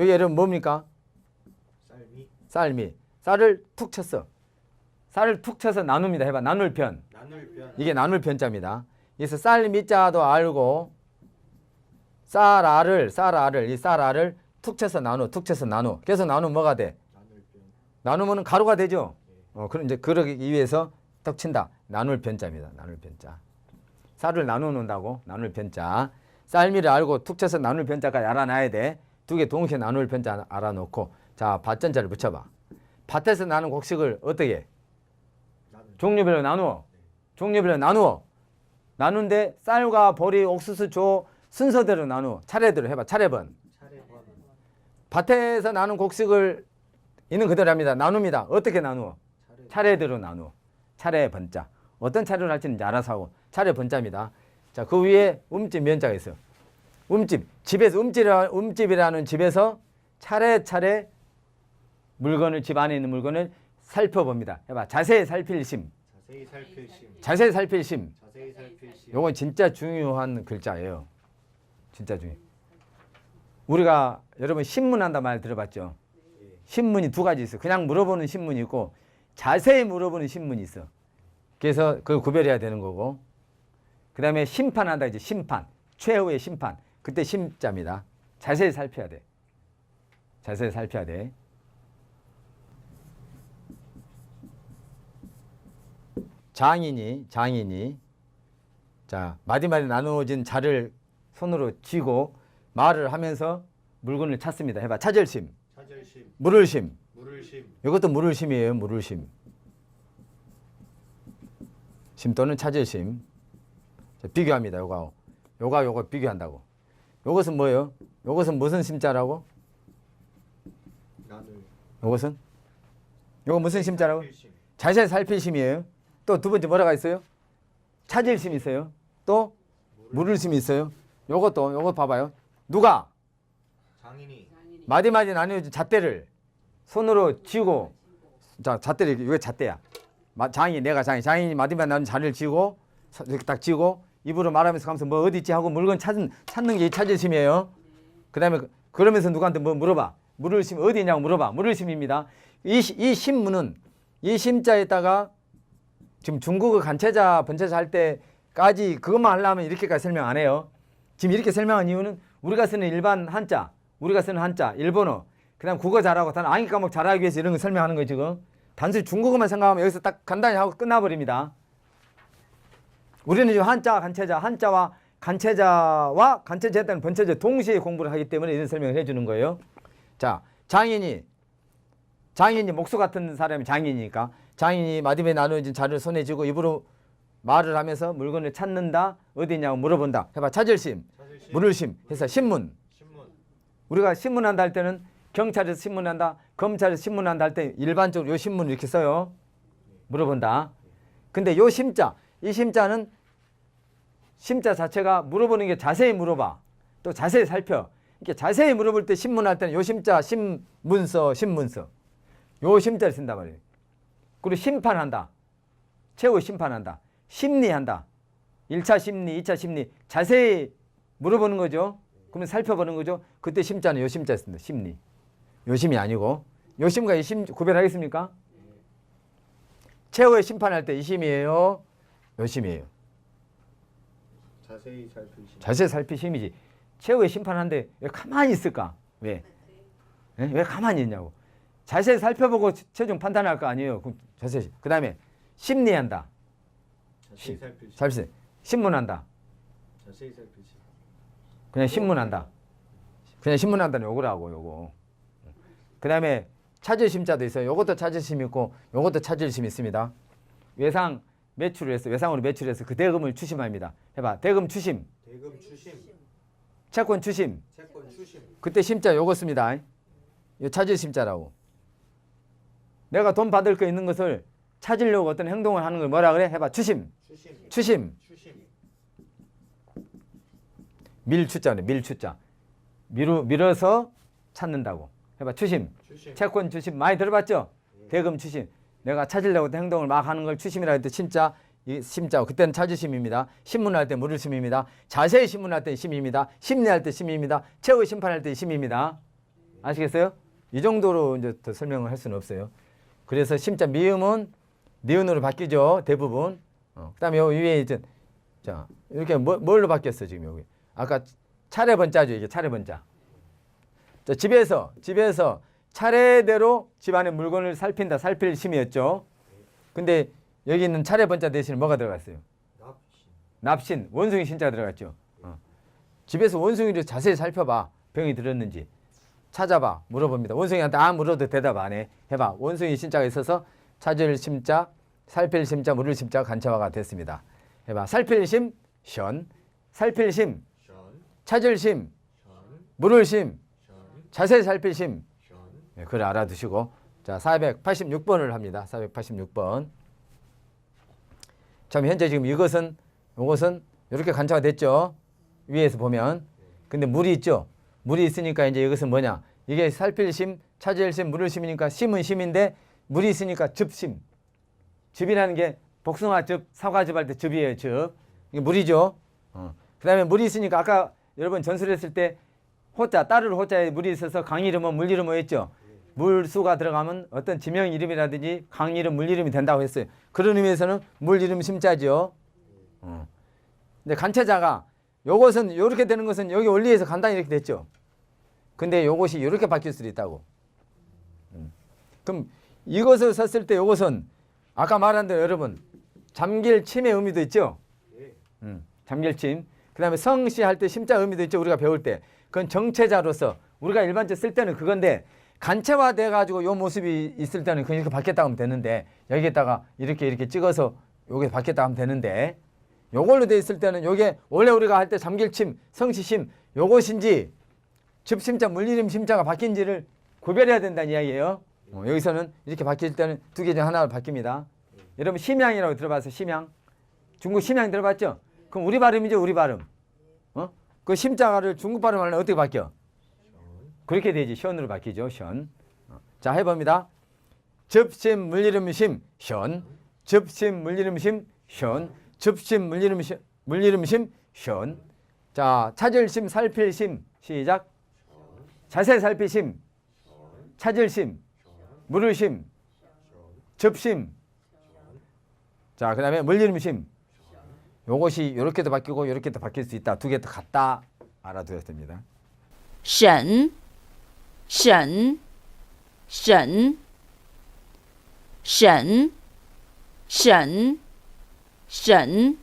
여기 예를 뭡니까? 쌀미. 쌀미. 쌀을 툭 쳤어. 쌀을 툭 쳐서 나눕니다. 해봐. 나눌 편. 나눌 편. 이게 나눌 편자입니다. 그래서 쌀미자도 알고 쌀알을 이 쌀알을 툭 쳐서 나누. 툭 쳐서 나누. 계속 나누면 뭐가 돼? 나눌 편. 나누면 가루가 되죠. 그럼 이제 그러기 위해서 딱 친다. 나눌 편자입니다. 나눌 편자. 쌀을 나누는다고 나눌 편자. 쌀미를 알고 툭 쳐서 나눌 편자까지 알아놔야 돼. 두 개 동시에 나눌 편자 알아놓고 자 밭전자를 붙여봐. 밭에서 나는 곡식을 어떻게 해? 종류별로 나누어. 종류별로 나누어. 나눈데 쌀과 보리, 옥수수, 조 순서대로 나누어. 차례대로 해봐. 차례번. 차례번. 밭에서 나눈 곡식을 있는 그대로 합니다. 나눕니다. 어떻게 나누어? 차례대로 나누어. 차례 번자. 어떤 차례로 할지는 이제 알아서 하고. 차례 번자입니다. 자, 그 위에 움집 면자가 있어요. 움집. 집에서 움집이라는 집에서 차례차례 물건을 집 안에 있는 물건을 살펴봅니다. 해봐. 자세히 살필 심. 자세히 살필 심. 자세히 살필 심. 자세히 살필 심. 요건 진짜 중요한 글자예요. 진짜 중요. 우리가 여러분 신문한다 말 들어봤죠? 신문이 두 가지 있어. 그냥 물어보는 신문이 있고 자세히 물어보는 신문이 있어. 그래서 그걸 구별해야 되는 거고. 그 다음에 심판한다 이제 심판. 최후의 심판. 그때 심자입니다. 자세히 살펴야 돼. 자세히 살펴야 돼. 장인이 자 마디마디 나누어진 자를 손으로 쥐고 말을 하면서 물건을 찾습니다. 해봐. 찾을심. 찾을심. 물을심. 물을심. 이것도 물을심이에요. 물을심. 심 또는 찾을심. 자, 비교합니다. 요거 비교한다고. 요것은 뭐예요? 요것은 무슨 심자라고? 나눌. 요것은? 요거 무슨 심자라고? 살필 심. 자세히 살필 심이에요. 또 두 번째 뭐라고 있어요? 찾을 심이 있어요. 또 물을 심이 있어요. 요거 봐봐요. 누가 장인이. 마디마디 나누어진 잣대를 손으로 쥐고 자 잣대를 이게 잣대야. 장인이 마디마디 나누어진 잣을 쥐고 이렇게 딱 쥐고 입으로 말하면서 가면서 뭐 어디 있지 하고 물건 찾는 게 찾을 심이에요. 그다음에 그러면서 누구한테 뭐 물어봐. 물을 심 어디 있냐고 물어봐. 물을 심입니다. 이 심문은 이 심자에다가 지금 중국어 간체자, 번체자 할 때까지 그것만 하려면 이렇게까지 설명 안 해요. 지금 이렇게 설명한 이유는 우리가 쓰는 일반 한자, 일본어, 그 다음 국어 잘하고 다른 암기 과목 잘하기 위해서 이런 거 설명하는 거예요, 지금. 단순히 중국어만 생각하면 여기서 딱 간단히 하고 끝나버립니다. 우리는 지금 한자와 간체자에 따른 번체자 동시에 공부를 하기 때문에 이런 설명을 해주는 거예요. 자, 장인이 목수 같은 사람이 장인이니까 장인이 마디마디 나누어진 자를 손에 쥐고 입으로 말을 하면서 물건을 찾는다. 어디 있냐고 물어본다. 해봐. 찾을심, 물을심 해서 신문. 우리가 신문한다 할 때는 경찰에서 신문한다, 검찰에서 신문한다 할 때 일반적으로 요 신문을 이렇게 써요. 물어본다. 근데 요 심자, 이 심자는 심자 자체가 물어보는 게 자세히 물어봐. 또 자세히 살펴. 이렇게 자세히 물어볼 때 신문할 때는 요 심자, 신문서. 요 심자를 쓴단 말이에요. 그리고 심판한다. 최후 심판한다. 심리한다. 1차 심리, 2차 심리. 자세히 물어보는 거죠. 그러면 살펴보는 거죠. 그때 심자는 요 심자 쓴다. 심리. 요심이 아니고. 요심과 이심 구별하겠습니까? 최후의 심판할 때 이심이에요. 요심이에요. 자세히 살필 심이지. 최후의 심판하는데 왜 가만히 있을까? 왜? 네? 왜 가만히 있냐고. 자세히 살펴보고 최종 판단할 거 아니에요. 자세히. 그 다음에 심리한다. 신문한다. 그냥 신문한다. 그냥 신문한다는 요거라고 요거. 그 다음에 찾을 심자도 있어요. 요것도 찾을 심 있고 요것도 찾을 심 있습니다. 외상으로 매출해서 그 대금을 추심합니다. 해봐. 대금 추심. 채권 추심. 그때 심자 요거 씁니다. 요 찾을 심자라고. 내가 돈 받을 거 있는 것을 찾으려고 어떤 행동을 하는 걸 뭐라 그래? 해봐. 추심. 밀추자네. 밀추자. 밀어서 찾는다고. 해봐. 추심. 채권 추심. 많이 들어봤죠? 대금 추심. 내가 찾으려고 어떤 행동을 막 하는 걸 추심이라 할 때 진짜 이 심자. 그때는 찾으심입니다. 신문할 때 물을심입니다. 자세히 신문할 때 심입니다. 심리할 때 심입니다. 최후 심판할 때 심입니다. 아시겠어요? 이 정도로 이제 더 설명을 할 수는 없어요. 그래서 심자 미음은 니은으로 바뀌죠. 대부분. 그다음에 요 위에 이제 자 이렇게 뭘로 바뀌었어 지금 여기. 아까 차례 번자죠. 이게 차례 번자. 자, 집에서 차례대로 집안의 물건을 살핀다. 살필 심이었죠. 근데 여기 있는 차례 번자 대신에 뭐가 들어갔어요? 납신. 납신, 원숭이 신자가 들어갔죠. 집에서 원숭이를 자세히 살펴봐. 병이 들었는지. 찾아봐. 물어봅니다. 원숭이한테 물어도 대답 안 해. 해봐. 원숭이 신자가 있어서 찾을 심자, 살필 심자, 물을 심자가 간체화가 됐습니다. 해봐. 살필 심, 션. 살필 심, 션. 찾을 심, 션. 물을 심, 션. 자세히 살필 심. 션. 네, 그걸 알아두시고. 자, 486번을 합니다. 486번. 참 현재 지금 이것은 이렇게 간체가 됐죠. 위에서 보면. 근데 물이 있죠. 물이 있으니까 이제 이것은 뭐냐? 이게 살필 심, 찾을 심, 물을 심이니까 심은 심인데 물이 있으니까 즙심. 즙이라는 게 복숭아즙, 사과즙 할 때 즙이에요. 즙. 이게 물이죠. 그다음에 물이 있으니까 아까 여러분 전술했을 때 호자, 따르르 호자에 물이 있어서 강 이름은 물 이름 뭐였죠? 물수가 들어가면 어떤 지명 이름이라든지 강 이름, 물 이름이 된다고 했어요. 그런 의미에서는 물 이름 심자죠. 근데 간체자가 요것은 이렇게 되는 것은 여기 원리에서 간단히 이렇게 됐죠. 근데 요것이 이렇게 바뀔 수도 있다고. 그럼 이것을 썼을 때 요것은 아까 말한 대로 여러분 잠길 침의 의미도 있죠. 잠길 침. 그다음에 성시 할 때 심자 의미도 있죠. 우리가 배울 때. 그건 정체자로서 우리가 일반적으로 쓸 때는 그건데 간체화돼 가지고 요 모습이 있을 때는 그냥 이렇게 바뀌었다 하면 되는데 여기에다가 이렇게 찍어서 요게 바뀌었다 하면 되는데 요걸로 돼 있을 때는 요게 원래 우리가 할 때 잠길침, 성시심 요것인지 즙심자, 물이름 심자가 바뀐지를 구별해야 된다는 이야기예요. 여기서는 이렇게 바뀔 때는 두 개 중 하나로 바뀝니다. 여러분 심양이라고 들어봤어요? 심양. 중국 심양 들어봤죠? 그럼 우리 발음이죠, 우리 발음. 그 심자를 중국 발음하면 어떻게 바뀌어? 그렇게 되지. 션으로 바뀌죠. 션. 자, 해봅니다. 즙심, 물이름 심, 션. 즙심, 물이름 심, 션. 즙심, 물이름 심, 션. 자, 찾을 심, 살필 심. 시작. 자세히 살필 심. 찾을 심. 물을 심. 즙심. 자, 그 다음에 물이름 심. 요것이 이렇게도 바뀌고 이렇게도 바뀔 수 있다. 두 개 더 같다. 알아두셔야 됩니다. 审审审审审审